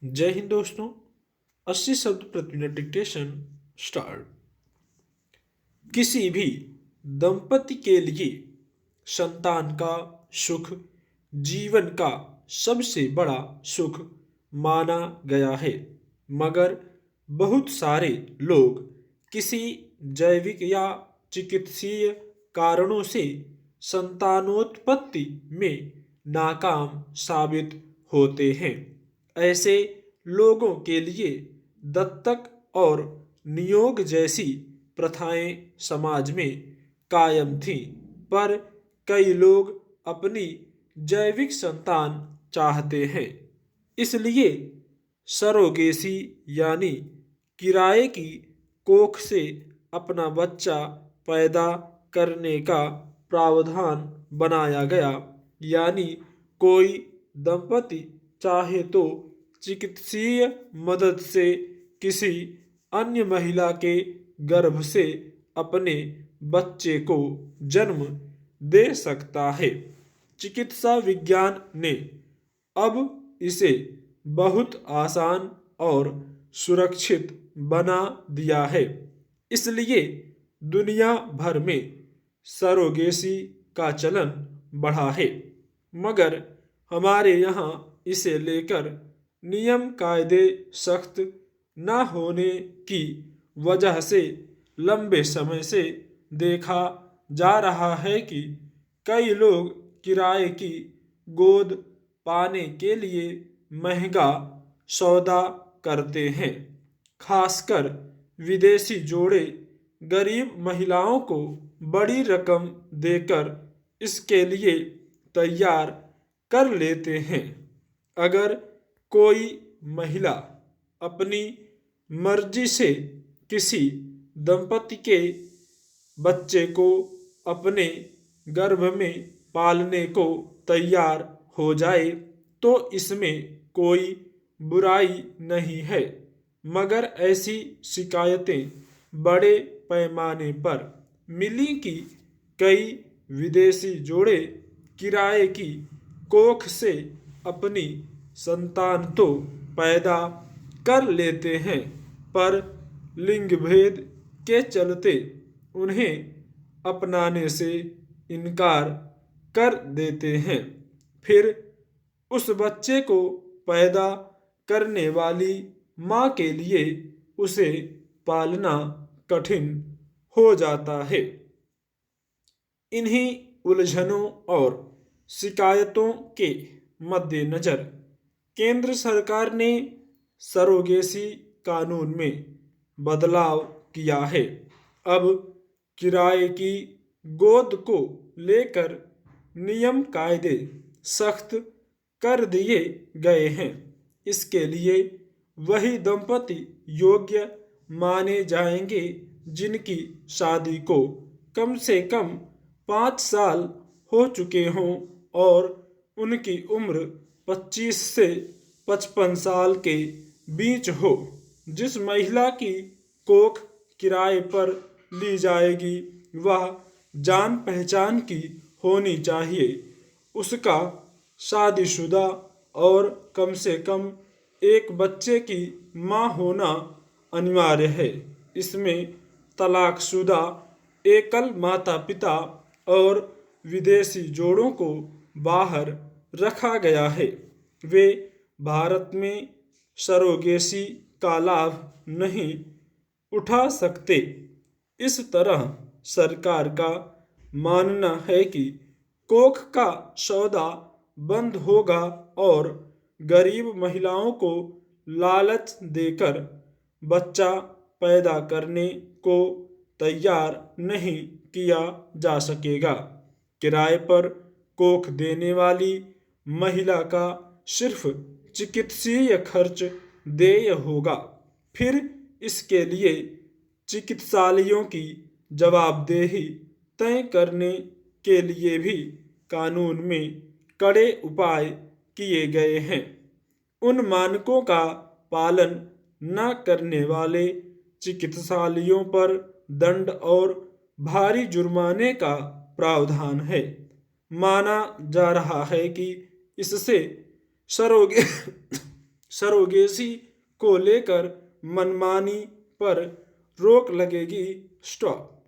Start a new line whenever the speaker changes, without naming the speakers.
जय हिंद दोस्तों। 80 शब्द प्रति मिनट डिक्टेशन स्टार्ट। किसी भी दंपति के लिए संतान का सुख जीवन का सबसे बड़ा सुख माना गया है, मगर बहुत सारे लोग किसी जैविक या चिकित्सीय कारणों से संतानोत्पत्ति में नाकाम साबित होते हैं। ऐसे लोगों के लिए दत्तक और नियोग जैसी प्रथाएं समाज में कायम थीं, पर कई लोग अपनी जैविक संतान चाहते हैं, इसलिए सरोगेसी यानी किराए की कोख से अपना बच्चा पैदा करने का प्रावधान बनाया गया। यानी कोई दंपति चाहे तो चिकित्सीय मदद से किसी अन्य महिला के गर्भ से अपने बच्चे को जन्म दे सकता है। चिकित्सा विज्ञान ने अब इसे बहुत आसान और सुरक्षित बना दिया है, इसलिए दुनिया भर में सरोगेसी का चलन बढ़ा है। मगर हमारे यहाँ इसे लेकर नियम कायदे सख्त न होने की वजह से लंबे समय से देखा जा रहा है कि कई लोग किराए की गोद पाने के लिए महंगा सौदा करते हैं। खासकर विदेशी जोड़े गरीब महिलाओं को बड़ी रकम देकर इसके लिए तैयार कर लेते हैं। अगर कोई महिला अपनी मर्जी से किसी दंपति के बच्चे को अपने गर्भ में पालने को तैयार हो जाए तो इसमें कोई बुराई नहीं है, मगर ऐसी शिकायतें बड़े पैमाने पर मिली कि कई विदेशी जोड़े किराए की कोख से अपनी संतान तो पैदा कर लेते हैं, पर लिंग भेद के चलते उन्हें अपनाने से इनकार कर देते हैं। फिर उस बच्चे को पैदा करने वाली माँ के लिए उसे पालना कठिन हो जाता है। इन्हीं उलझनों और शिकायतों के मद्देनज़र केंद्र सरकार ने सरोगेसी कानून में बदलाव किया है। अब किराए की गोद को लेकर नियम कायदे सख्त कर दिए गए हैं। इसके लिए वही दंपति योग्य माने जाएंगे जिनकी शादी को कम से कम 5 साल हो चुके हों और उनकी उम्र 25 से 55 साल के बीच हो। जिस महिला की कोख किराए पर ली जाएगी वह जान पहचान की होनी चाहिए। उसका शादीशुदा और कम से कम एक बच्चे की मां होना अनिवार्य है। इसमें तलाकशुदा एकल माता पिता और विदेशी जोड़ों को बाहर रखा गया है। वे भारत में सरोगेसी का लाभ नहीं उठा सकते। इस तरह सरकार का मानना है कि कोख का सौदा बंद होगा और गरीब महिलाओं को लालच देकर बच्चा पैदा करने को तैयार नहीं किया जा सकेगा। किराए पर कोख देने वाली महिला का सिर्फ चिकित्सीय खर्च देय होगा। फिर इसके लिए चिकित्सालयों की जवाबदेही तय करने के लिए भी कानून में कड़े उपाय किए गए हैं। उन मानकों का पालन न करने वाले चिकित्सालयों पर दंड और भारी जुर्माने का प्रावधान है। माना जा रहा है कि इससे सरोगे सरोगेसी को लेकर मनमानी पर रोक लगेगी। स्टॉप।